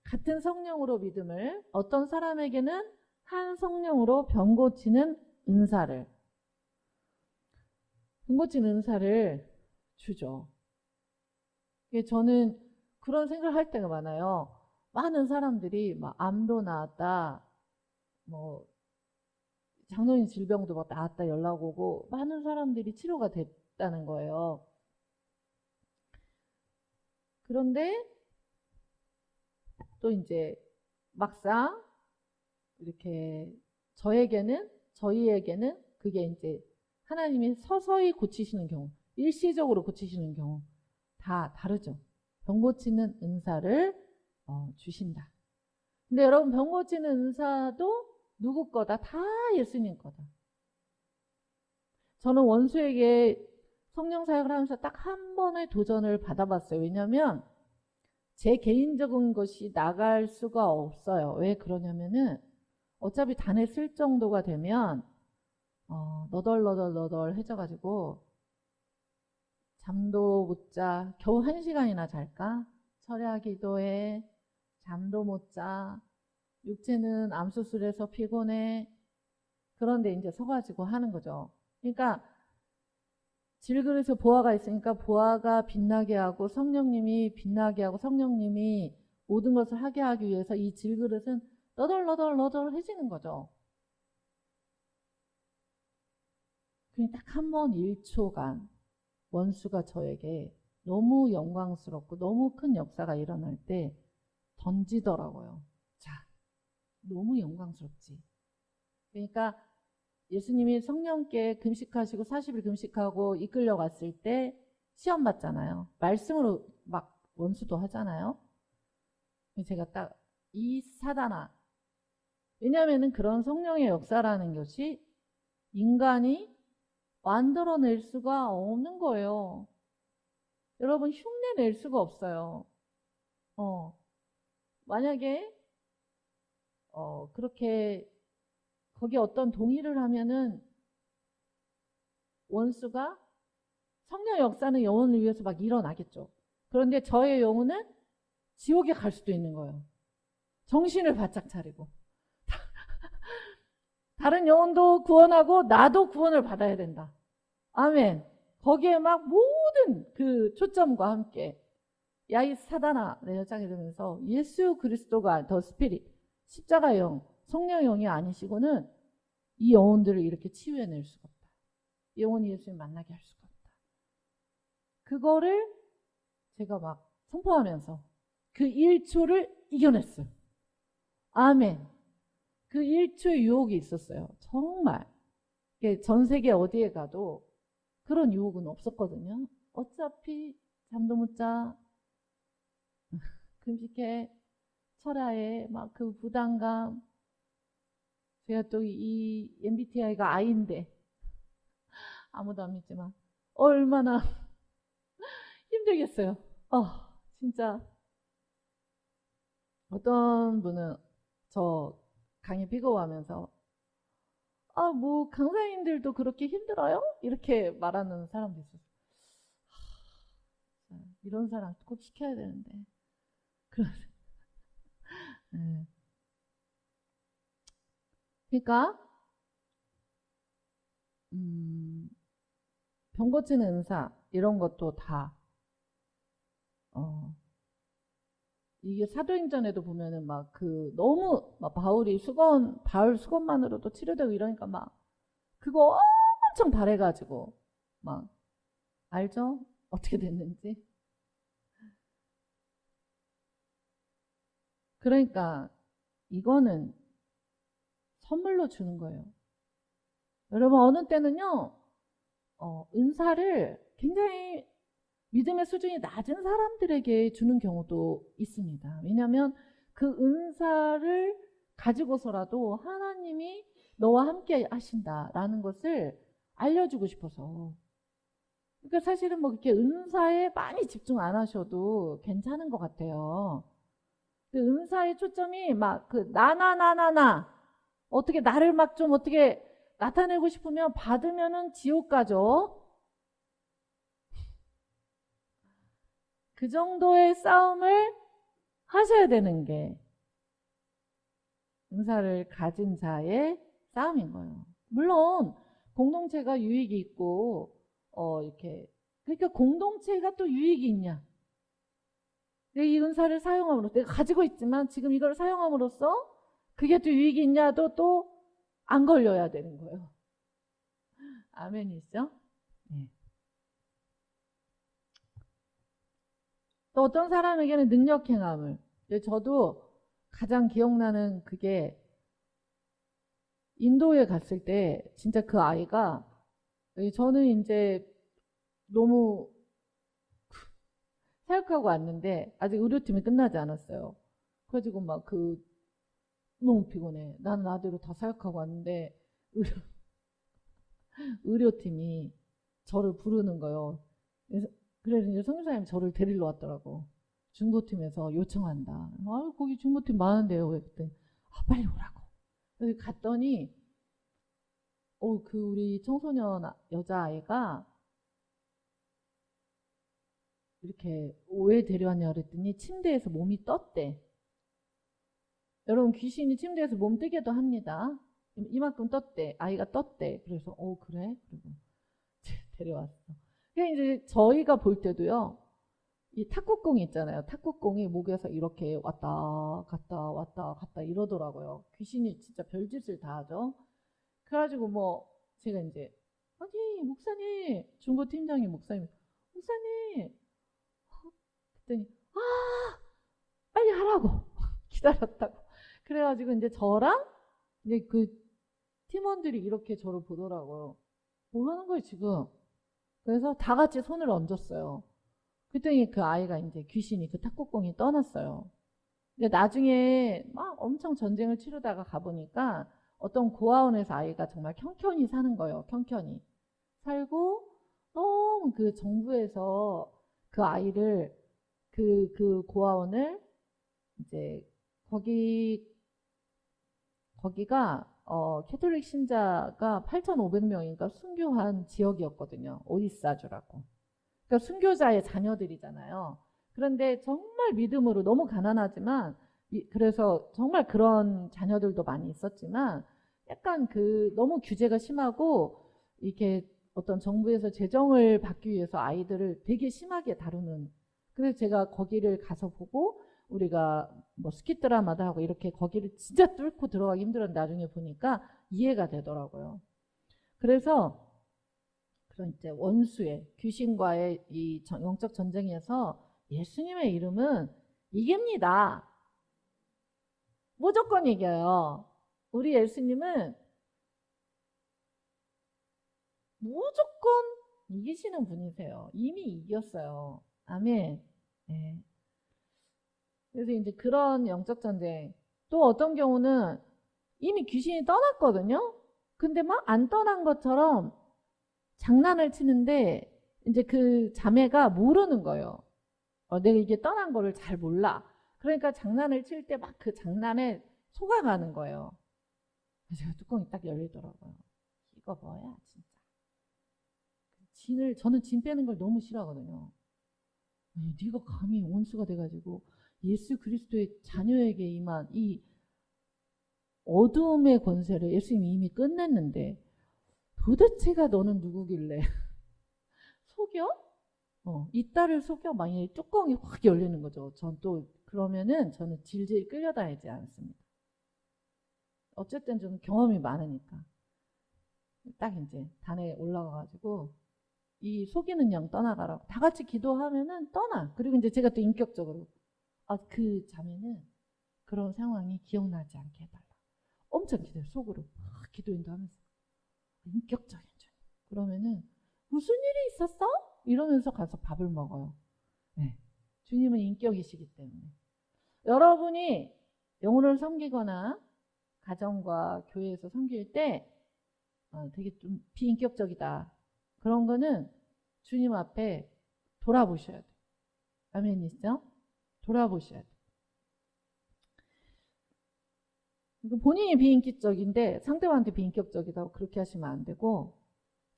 같은 성령으로 믿음을 어떤 사람에게는 한 성령으로 병 고치는 은사를 주죠. 저는 그런 생각을 할 때가 많아요. 많은 사람들이 막 암도 나았다, 뭐 장로님 질병도 막 나았다 연락 오고 많은 사람들이 치료가 됐다는 거예요. 그런데 또 이제 막상 이렇게 저희에게는 그게 이제 하나님이 서서히 고치시는 경우, 일시적으로 고치시는 경우 다 다르죠. 병 고치는 은사를 주신다. 근데 여러분 병 고치는 은사도 누구 거다? 다 예수님 거다. 저는 원수에게 성령 사역을 하면서 딱 한 번의 도전을 받아봤어요. 왜냐하면 제 개인적인 것이 나갈 수가 없어요. 왜 그러냐면은 어차피 단에 쓸 정도가 되면 너덜너덜 해져가지고 잠도 못 자. 겨우 1시간이나 잘까? 철야 기도해. 잠도 못 자. 육체는 암수술해서 피곤해. 그런데 이제 서가지고 하는 거죠. 그러니까 질그릇에 보화가 있으니까 보화가 빛나게 하고 성령님이 빛나게 하고 성령님이 모든 것을 하게 하기 위해서 이 질그릇은 너덜너덜해지는 거죠. 그냥 딱 한 번 1초간 원수가 저에게 너무 영광스럽고 너무 큰 역사가 일어날 때 던지더라고요. 자, 너무 영광스럽지. 그러니까 예수님이 성령께 금식하시고 40일 금식하고 이끌려 갔을 때 시험 받잖아요. 말씀으로 막 원수도 하잖아요. 제가 딱 이 사단아. 왜냐하면 그런 성령의 역사라는 것이 인간이 만들어낼 수가 없는 거예요. 여러분 흉내 낼 수가 없어요. 만약에 그렇게 거기에 어떤 동의를 하면은 원수가 성령 역사는 영혼을 위해서 막 일어나겠죠. 그런데 저의 영혼은 지옥에 갈 수도 있는 거예요. 정신을 바짝 차리고 다른 영혼도 구원하고 나도 구원을 받아야 된다. 아멘. 거기에 막 모든 그 초점과 함께 야 이 사단아 내 여장 이러면서 예수 그리스도가 더 스피릿 십자가 영 성령 영이 아니시고는 이 영혼들을 이렇게 치유해낼 수가 없다. 영혼이 예수님 만나게 할 수가 없다. 그거를 제가 막 선포하면서 그 1초를 이겨냈어요. 아멘. 그 1초의 유혹이 있었어요. 정말 전 세계 어디에 가도 그런 유혹은 없었거든요. 어차피 잠도 못 자, 금식해, 철야에 막 그 부담감. 제가 또 이 MBTI가 I인데 아무도 안 믿지만 얼마나 힘들겠어요. 진짜 어떤 분은 저 강의 비교하면서 뭐 강사님들도 그렇게 힘들어요? 이렇게 말하는 사람도 있었어요. 이런 사람 꼭 시켜야 되는데. 그러니까 병 고치는 은사 이런 것도 다 이게 사도행전에도 보면은 막 그 너무 막 바울 수건만으로도 치료되고 이러니까 막 그거 엄청 바래가지고 막 알죠? 어떻게 됐는지. 그러니까 이거는 선물로 주는 거예요. 여러분 어느 때는요 은사를 굉장히 믿음의 수준이 낮은 사람들에게 주는 경우도 있습니다. 왜냐하면 그 은사를 가지고서라도 하나님이 너와 함께 하신다라는 것을 알려주고 싶어서. 그러니까 사실은 뭐 그렇게 은사에 많이 집중 안 하셔도 괜찮은 것 같아요. 근데 은사의 초점이 막 그 나나 어떻게 나를 막 좀 어떻게 나타내고 싶으면 받으면은 지옥 가죠. 그 정도의 싸움을 하셔야 되는 게 은사를 가진 자의 싸움인 거예요. 물론 공동체가 유익이 있고 이렇게 그러니까 공동체가 또 유익이 있냐? 내가 이 은사를 사용함으로써 내가 가지고 있지만 지금 이걸 사용함으로써 그게 또 유익이 있냐도 또 안 걸려야 되는 거예요. 아멘이죠? 네. 또 어떤 사람에게는 능력 행함을. 저도 가장 기억나는 그게 인도에 갔을 때 진짜 그 아이가 저는 이제 너무 사역하고 왔는데 아직 의료팀이 끝나지 않았어요. 그래가지고 막 너무 피곤해. 나는 나대로 다 사역하고 왔는데 의료팀이 저를 부르는 거예요. 그래서 이제 성교사님이 저를 데리러 왔더라고. 중보팀에서 요청한다. 아, 거기 중보팀 많은데요. 왜 그때? 아, 빨리 오라고. 그래서 갔더니 우리 청소년 여자아이가 이렇게 왜 데려왔냐 그랬더니 침대에서 몸이 떴대. 여러분 귀신이 침대에서 몸 뜨게도 합니다. 이만큼 떴대. 아이가 떴대. 그래서 그래? 그리고 데려왔어. 그냥 이제 저희가 볼 때도요. 이 탁구공이 있잖아요. 탁구공이 목에서 이렇게 왔다 갔다 이러더라고요. 귀신이 진짜 별짓을 다 하죠. 그래가지고 뭐 제가 이제 아니 목사님 중고팀장이 목사님 그랬더니 빨리 하라고 기다렸다고. 그래가지고 이제 저랑 이제 그 팀원들이 이렇게 저를 보더라고요. 뭐 하는 거예요 지금? 그래서 다 같이 손을 얹었어요. 그랬더니 그 아이가 이제 귀신이 그 탁구공이 떠났어요. 근데 나중에 막 엄청 전쟁을 치르다가 가보니까 어떤 고아원에서 아이가 정말 켜켜이 사는 거예요. 켜켜이 살고 너무 그 정부에서 그 아이를 그 고아원을 이제 거기가 캐톨릭 신자가 8,500명인가 순교한 지역이었거든요. 오리사주라고. 그러니까 순교자의 자녀들이잖아요. 그런데 정말 믿음으로 너무 가난하지만 그래서 정말 그런 자녀들도 많이 있었지만 약간 너무 규제가 심하고 이렇게 어떤 정부에서 재정을 받기 위해서 아이들을 되게 심하게 다루는. 그래서 제가 거기를 가서 보고 우리가 뭐 스키 드라마도 하고 이렇게 거기를 진짜 뚫고 들어가기 힘들었는데 나중에 보니까 이해가 되더라고요. 그래서 그런 이제 원수의 귀신과의 이 영적 전쟁에서 예수님의 이름은 이깁니다. 무조건 이겨요. 우리 예수님은 무조건 이기시는 분이세요. 이미 이겼어요. 아멘. 네. 그래서 이제 그런 영적 전쟁. 또 어떤 경우는 이미 귀신이 떠났거든요. 근데 막 안 떠난 것처럼 장난을 치는데 이제 그 자매가 모르는 거예요. 내가 이게 떠난 거를 잘 몰라. 그러니까 장난을 칠 때 막 그 장난에 속아가는 거예요. 그래서 뚜껑이 딱 열리더라고요. 이거 뭐야 진짜. 저는 진 빼는 걸 너무 싫어하거든요. 네가 감히 원수가 돼가지고 예수 그리스도의 자녀에게 임한 이 어둠의 권세를 예수님이 이미 끝냈는데 도대체가 너는 누구길래 속여? 이 딸을 속여? 만약에 뚜껑이 확 열리는 거죠. 전 또 그러면은 저는 질질 끌려다니지 않습니다. 어쨌든 좀 경험이 많으니까. 딱 이제 단에 올라가가지고 이 속이는 영 떠나가라고 다 같이 기도하면은 떠나. 그리고 이제 제가 또 인격적으로 그 자매는 그런 상황이 기억나지 않게 해달라. 엄청 기도해. 속으로 막 기도 인도하면서 인격적인 줄. 그러면은 무슨 일이 있었어? 이러면서 가서 밥을 먹어요. 네. 주님은 인격이시기 때문에. 여러분이 영혼을 섬기거나 가정과 교회에서 섬길 때 되게 좀 비인격적이다. 그런 거는 주님 앞에 돌아보셔야 돼요. 아멘이죠? 돌아보셔야 돼요. 본인이 비인격적인데 상대방한테 비인격적이다고 그렇게 하시면 안 되고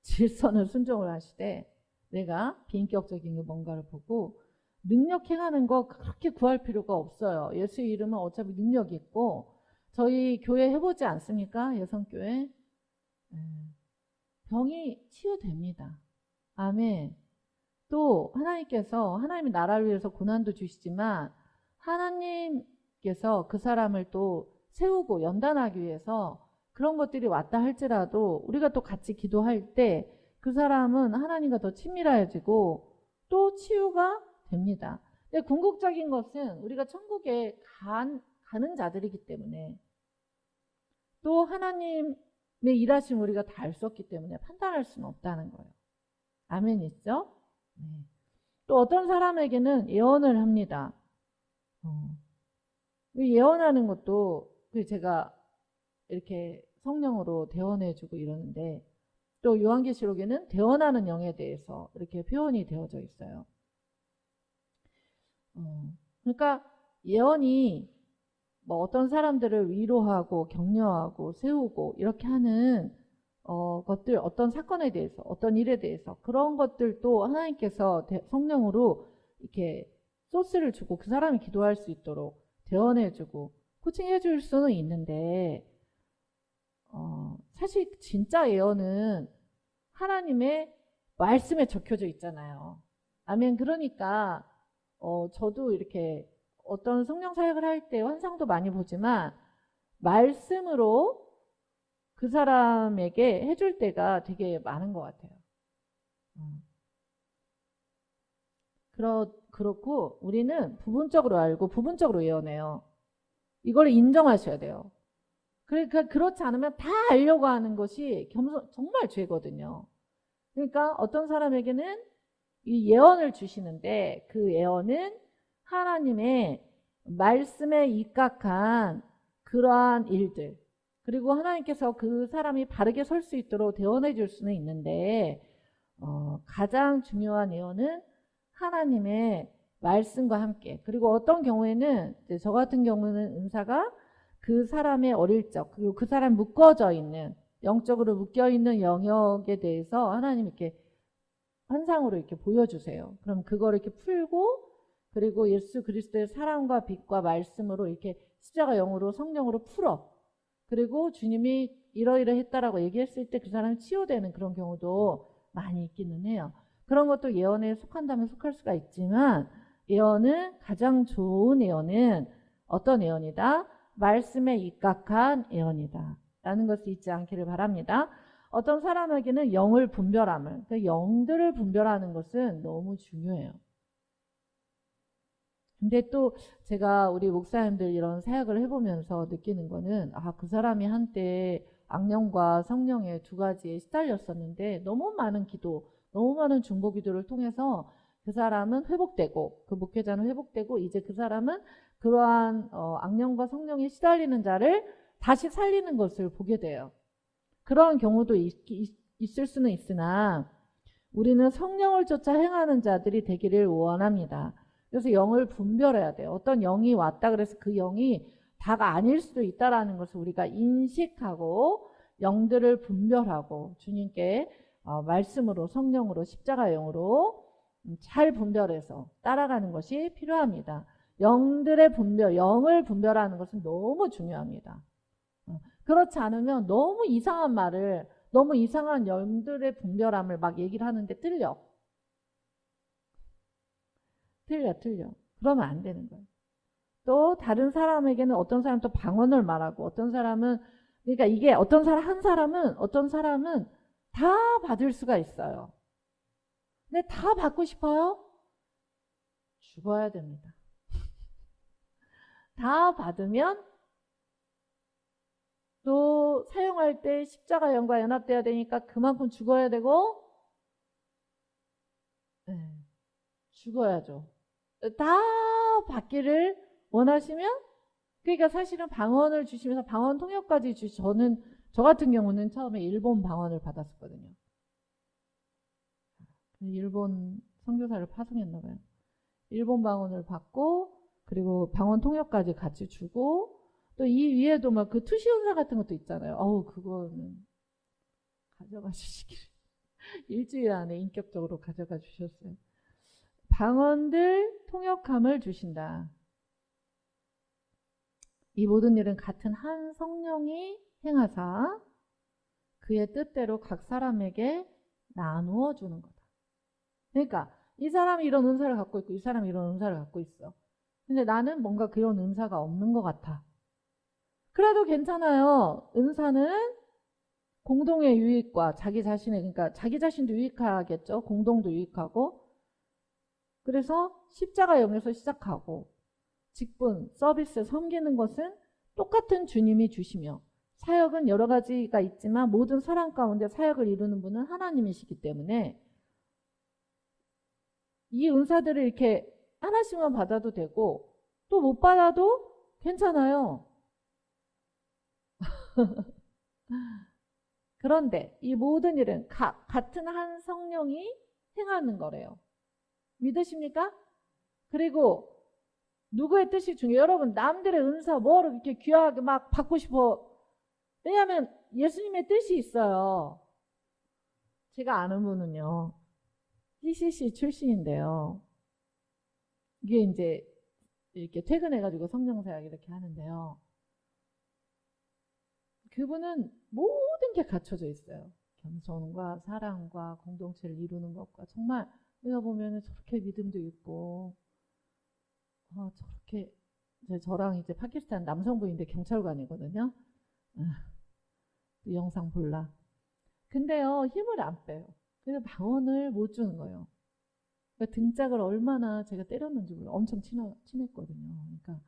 질서는 순종을 하시되 내가 비인격적인 게 뭔가를 보고 능력 행하는 거 그렇게 구할 필요가 없어요. 예수의 이름은 어차피 능력이 있고 저희 교회 해보지 않습니까? 여성교회. 병이 치유됩니다. 아멘. 또 하나님께서 하나님의 나라를 위해서 고난도 주시지만 하나님께서 그 사람을 또 세우고 연단하기 위해서 그런 것들이 왔다 할지라도 우리가 또 같이 기도할 때 그 사람은 하나님과 더 친밀해지고 또 치유가 됩니다. 근데 궁극적인 것은 우리가 천국에 가는 자들이기 때문에 또 하나님의 일하심 우리가 다 알 수 없기 때문에 판단할 수는 없다는 거예요. 아멘이죠? 네. 또 어떤 사람에게는 예언을 합니다. 예언하는 것도 제가 이렇게 성령으로 대언해주고 이러는데 또 요한계시록에는 대언하는 영에 대해서 이렇게 표현이 되어져 있어요. 그러니까 예언이 뭐 어떤 사람들을 위로하고 격려하고 세우고 이렇게 하는 것들, 어떤 사건에 대해서, 어떤 일에 대해서 그런 것들도 하나님께서 성령으로 이렇게 소스를 주고 그 사람이 기도할 수 있도록 대언해주고 코칭해줄 수는 있는데 사실 진짜 예언은 하나님의 말씀에 적혀져 있잖아요. 아멘. 그러니까 저도 이렇게 어떤 성령 사역을 할 때 환상도 많이 보지만 말씀으로 그 사람에게 해줄 때가 되게 많은 것 같아요. 그렇고 우리는 부분적으로 알고 부분적으로 예언해요. 이걸 인정하셔야 돼요. 그러니까 그렇지 않으면 다 알려고 하는 것이 정말 죄거든요. 그러니까 어떤 사람에게는 이 예언을 주시는데 그 예언은 하나님의 말씀에 입각한 그러한 일들 그리고 하나님께서 그 사람이 바르게 설 수 있도록 대언해 줄 수는 있는데 가장 중요한 예언은 하나님의 말씀과 함께 그리고 어떤 경우에는 이제 저 같은 경우는 은사가 그 사람의 어릴 적 그리고 그 사람 묶어져 있는 영적으로 묶여있는 영역에 대해서 하나님 이렇게 환상으로 이렇게 보여주세요. 그럼 그거를 이렇게 풀고 그리고 예수 그리스도의 사랑과 빛과 말씀으로 이렇게 십자가 영으로 성령으로 풀어. 그리고 주님이 이러이러했다라고 얘기했을 때 그 사람이 치유되는 그런 경우도 많이 있기는 해요. 그런 것도 예언에 속한다면 속할 수가 있지만 예언은 가장 좋은 예언은 어떤 예언이다? 말씀에 입각한 예언이다. 라는 것을 잊지 않기를 바랍니다. 어떤 사람에게는 영을 분별함을, 그 영들을 분별하는 것은 너무 중요해요. 근데 또 제가 우리 목사님들 이런 사역을 해보면서 느끼는 거는 그 사람이 한때 악령과 성령의 두 가지에 시달렸었는데 너무 많은 기도, 너무 많은 중보 기도를 통해서 그 사람은 회복되고 그 목회자는 회복되고 이제 그 사람은 그러한 악령과 성령에 시달리는 자를 다시 살리는 것을 보게 돼요. 그런 경우도 있을 수는 있으나 우리는 성령을 쫓아 행하는 자들이 되기를 원합니다. 그래서 영을 분별해야 돼요. 어떤 영이 왔다 그래서 그 영이 다가 아닐 수도 있다라는 것을 우리가 인식하고 영들을 분별하고 주님께 말씀으로 성령으로 십자가 영으로 잘 분별해서 따라가는 것이 필요합니다. 영들의 분별, 영을 분별하는 것은 너무 중요합니다. 그렇지 않으면 너무 이상한 말을 너무 이상한 영들의 분별함을 막 얘기를 하는데 틀려. 그러면 안 되는 거예요. 또 다른 사람에게는 어떤 사람은 또 방언을 말하고 어떤 사람은 그러니까 이게 어떤 사람은 다 받을 수가 있어요. 근데 다 받고 싶어요? 죽어야 됩니다. 다 받으면 또 사용할 때 십자가 영과 연합돼야 되니까 그만큼 죽어야 되고 죽어야죠. 다 받기를 원하시면 그러니까 사실은 방언을 주시면서 방언 통역까지 저 같은 경우는 처음에 일본 방언을 받았었거든요. 일본 선교사를 파송했나 봐요. 일본 방언을 받고 그리고 방언 통역까지 같이 주고 또 이 위에도 막 그 투시운사 같은 것도 있잖아요. 그거는 가져가 주시길 일주일 안에 인격적으로 가져가 주셨어요. 방언들 통역함을 주신다. 이 모든 일은 같은 한 성령이 행하사 그의 뜻대로 각 사람에게 나누어 주는 거다. 그러니까 이 사람이 이런 은사를 갖고 있고 이 사람이 이런 은사를 갖고 있어. 근데 나는 뭔가 그런 은사가 없는 것 같아. 그래도 괜찮아요. 은사는 공동의 유익과 그러니까 자기 자신도 유익하겠죠. 공동도 유익하고. 그래서 십자가 영에서 시작하고 직분, 서비스, 섬기는 것은 똑같은 주님이 주시며 사역은 여러 가지가 있지만 모든 사람 가운데 사역을 이루는 분은 하나님이시기 때문에 이 은사들을 이렇게 하나씩만 받아도 되고 또 못 받아도 괜찮아요. 그런데 이 모든 일은 같은 한 성령이 행하는 거래요. 믿으십니까? 그리고 누구의 뜻이 중요해요? 여러분 남들의 은사 뭐로 이렇게 귀하게 막 받고 싶어. 왜냐하면 예수님의 뜻이 있어요. 제가 아는 분은요. PCC 출신인데요. 이게 이제 이렇게 퇴근해가지고 성령사역 이렇게 하는데요. 그분은 모든 게 갖춰져 있어요. 겸손과 사랑과 공동체를 이루는 것과 정말 내가 보면 저렇게 믿음도 있고 저렇게 저랑 이제 파키스탄 남성부인데 경찰관이거든요. 이 영상 볼라. 근데요 힘을 안 빼요. 그래서 방언을 못 주는 거예요. 그러니까 등짝을 얼마나 제가 때렸는지 몰라요. 엄청 친했거든요. 그러니까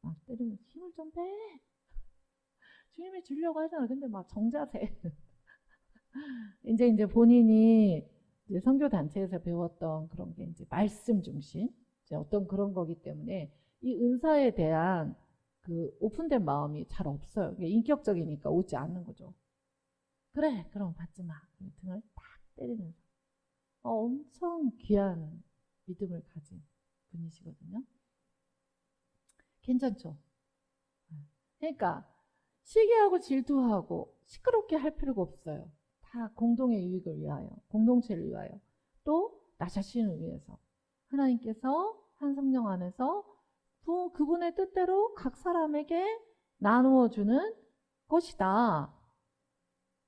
막 때리면 힘을 좀 빼. 주님이 주려고 하잖아. 근데 막 정자세. 이제 본인이 이제 선교 단체에서 배웠던 그런 게 이제 말씀 중심, 이제 어떤 그런 거기 때문에 이 은사에 대한 그 오픈된 마음이 잘 없어요. 인격적이니까 오지 않는 거죠. 그래, 그럼 받지 마. 등을 딱 때리면서 엄청 귀한 믿음을 가진 분이시거든요. 괜찮죠? 그러니까 시기하고 질투하고 시끄럽게 할 필요가 없어요. 다 공동의 유익을 위하여, 공동체를 위하여, 또 나 자신을 위해서 하나님께서 한 성령 안에서 그분의 뜻대로 각 사람에게 나누어 주는 것이다.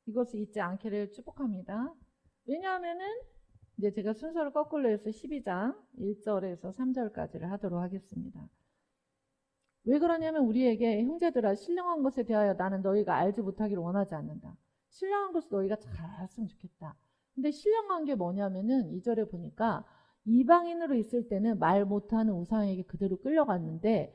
이것을 잊지 않기를 축복합니다. 왜냐하면은 이제 제가 순서를 거꾸로 해서 12장 1절에서 3절까지를 하도록 하겠습니다. 왜 그러냐면 우리에게 형제들아 신령한 것에 대하여 나는 너희가 알지 못하기를 원하지 않는다. 신령한 것을 너희가 잘 알았으면 좋겠다. 근데 신령한 게 뭐냐면은 2절에 보니까 이방인으로 있을 때는 말 못하는 우상에게 그대로 끌려갔는데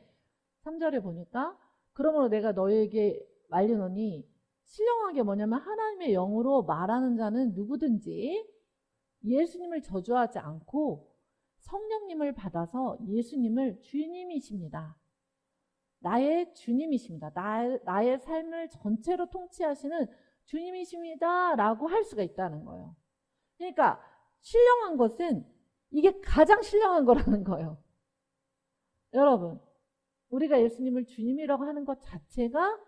3절에 보니까 그러므로 내가 너희에게 말리노니 신령한 게 뭐냐면 하나님의 영으로 말하는 자는 누구든지 예수님을 저주하지 않고 성령님을 받아서 예수님을 주님이십니다. 나의 주님이십니다. 나의 삶을 전체로 통치하시는 주님이십니다. 라고 할 수가 있다는 거예요. 그러니까 신령한 것은 이게 가장 신령한 거라는 거예요. 여러분, 우리가 예수님을 주님이라고 하는 것 자체가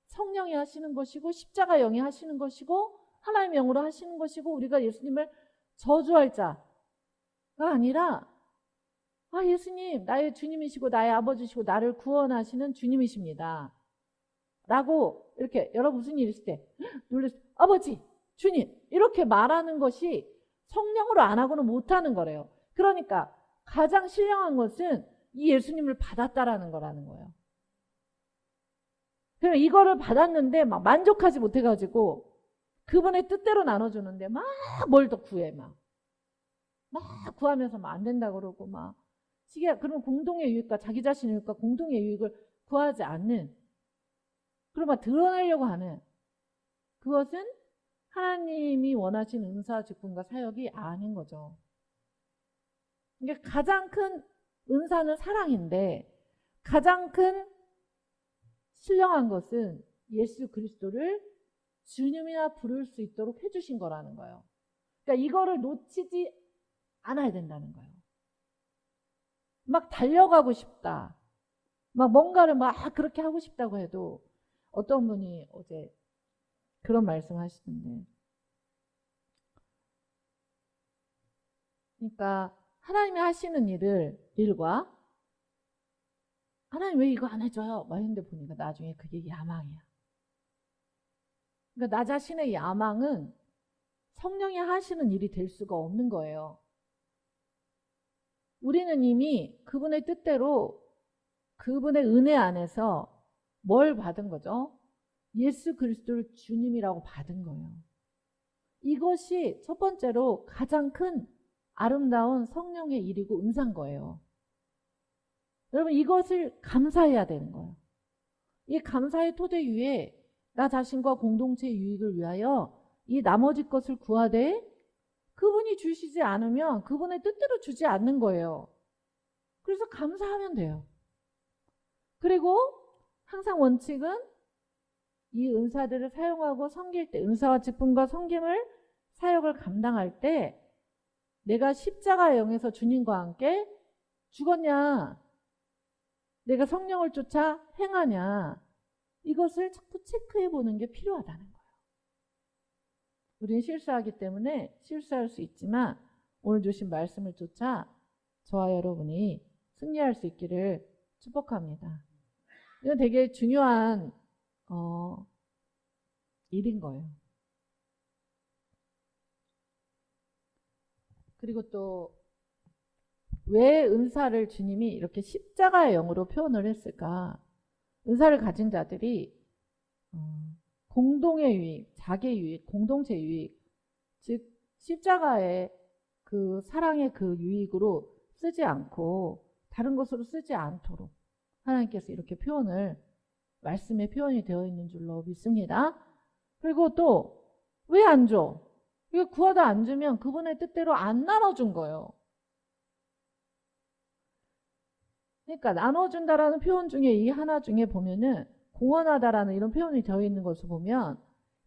성령이 하시는 것이고 십자가 영이 하시는 것이고 하나님의 영으로 하시는 것이고 우리가 예수님을 저주할 자가 아니라 예수님 나의 주님이시고 나의 아버지시고 나를 구원하시는 주님이십니다. 라고 이렇게 여러분 무슨 일 있을 때 놀라서 아버지, 주님 이렇게 말하는 것이 성령으로 안 하고는 못하는 거래요. 그러니까 가장 신령한 것은 이 예수님을 받았다라는 거라는 거예요. 그럼 이거를 받았는데 막 만족하지 못해가지고 그분의 뜻대로 나눠주는데 막 뭘 더 구해 막 구하면서 막 안 된다 그러고 막 그러면 공동의 유익과 자기 자신의 유익과 공동의 유익을 구하지 않는, 그리고 막 드러내려고 하는, 그것은 하나님이 원하신 은사, 직분과 사역이 아닌 거죠. 그러니까 가장 큰 은사는 사랑인데 가장 큰 신령한 것은 예수 그리스도를 주님이나 부를 수 있도록 해주신 거라는 거예요. 그러니까 이거를 놓치지 않아야 된다는 거예요. 막 달려가고 싶다, 막 뭔가를 막 그렇게 하고 싶다고 해도, 어떤 분이 어제 그런 말씀 하시던데, 그러니까 하나님이 하시는 일과 하나님 왜 이거 안 해줘요? 막 했는데 보니까 나중에 그게 야망이야. 그러니까 나 자신의 야망은 성령이 하시는 일이 될 수가 없는 거예요. 우리는 이미 그분의 뜻대로 그분의 은혜 안에서 뭘 받은 거죠? 예수 그리스도를 주님이라고 받은 거예요. 이것이 첫 번째로 가장 큰 아름다운 성령의 일이고 은사인 거예요. 여러분 이것을 감사해야 되는 거예요. 이 감사의 토대 위에 나 자신과 공동체의 유익을 위하여 이 나머지 것을 구하되 그분이 주시지 않으면 그분의 뜻대로 주지 않는 거예요. 그래서 감사하면 돼요. 그리고 항상 원칙은 이 은사들을 사용하고 섬길 때, 은사와 직분과 섬김을 사역을 감당할 때 내가 십자가의 영에서 주님과 함께 죽었냐, 내가 성령을 쫓아 행하냐, 이것을 자꾸 체크해 보는 게 필요하다는 거예요. 우리는 실수하기 때문에 실수할 수 있지만 오늘 주신 말씀을 쫓아 저와 여러분이 승리할 수 있기를 축복합니다. 이건 되게 중요한 일인 거예요. 그리고 또 왜 은사를 주님이 이렇게 십자가의 영으로 표현을 했을까? 은사를 가진 자들이 공동의 유익, 자기의 유익, 공동체 유익, 즉 십자가의 그 사랑의 그 유익으로 쓰지 않고 다른 것으로 쓰지 않도록 하나님께서 이렇게 표현을, 말씀에 표현이 되어 있는 줄로 믿습니다. 그리고 또 왜 안 줘? 이거 구하다 안 주면 그분의 뜻대로 안 나눠준 거예요. 그러니까 나눠준다라는 표현 중에 이 하나 중에 보면은 공헌하다라는 이런 표현이 되어 있는 것을 보면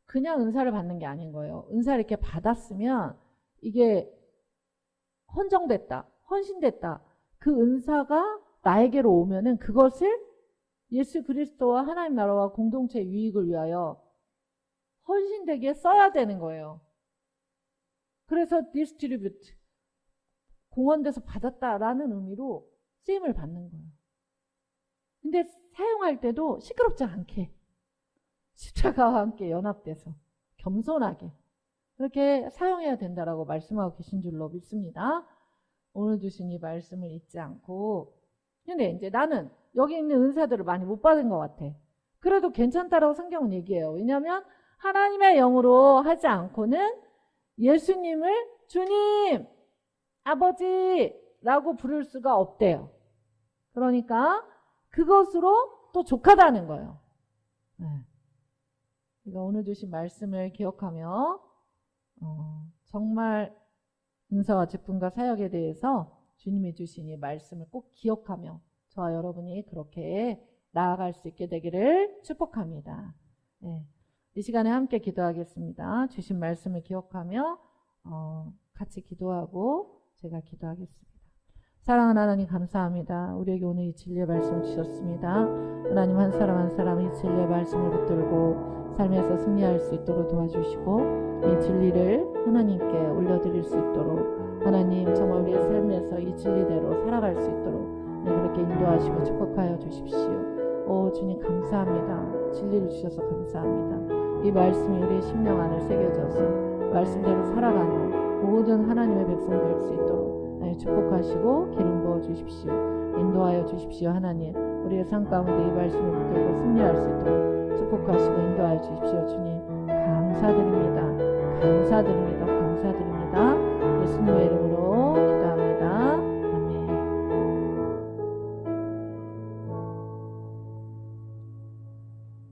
그냥 은사를 받는 게 아닌 거예요. 은사를 이렇게 받았으면 이게 헌정됐다, 헌신됐다. 그 은사가 나에게로 오면은 그것을 예수 그리스도와 하나님 나라와 공동체 유익을 위하여 헌신되게 써야 되는 거예요. 그래서 distribute, 공헌돼서 받았다라는 의미로 쓰임을 받는 거예요. 근데 사용할 때도 시끄럽지 않게 십자가와 함께 연합돼서 겸손하게 그렇게 사용해야 된다라고 말씀하고 계신 줄로 믿습니다. 오늘 주신 이 말씀을 잊지 않고, 근데 이제 나는 여기 있는 은사들을 많이 못 받은 것 같아. 그래도 괜찮다라고 성경은 얘기해요. 왜냐하면 하나님의 영으로 하지 않고는 예수님을 주님, 아버지라고 부를 수가 없대요. 그러니까 그것으로 또 족하다는 거예요. 네. 우리가 오늘 주신 말씀을 기억하며 정말 은사와 직분과 사역에 대해서 주님이 주신 이 말씀을 꼭 기억하며 저와 여러분이 그렇게 나아갈 수 있게 되기를 축복합니다. 네. 이 시간에 함께 기도하겠습니다. 주신 말씀을 기억하며 같이 기도하고 제가 기도하겠습니다. 사랑하는 하나님 감사합니다. 우리에게 오늘 이 진리의 말씀을 주셨습니다. 하나님 한 사람 한 사람 이 진리의 말씀을 붙들고 삶에서 승리할 수 있도록 도와주시고 이 진리를 하나님께 올려드릴 수 있도록 하나님 정말 우리의 삶에서 이 진리대로 살아갈 수 있도록 그렇게 인도하시고 축복하여 주십시오. 주님 감사합니다. 진리를 주셔서 감사합니다. 이 말씀이 우리의 심령 안에 새겨져서 말씀대로 살아가는 모든 하나님의 백성 될 수 있도록 축복하시고 기름 부어 주십시오. 인도하여 주십시오. 하나님, 우리의 삶 가운데 이 말씀을 붙들고 승리할 수 있도록 축복하시고 인도하여 주십시오. 주님 감사드립니다. 감사드립니다.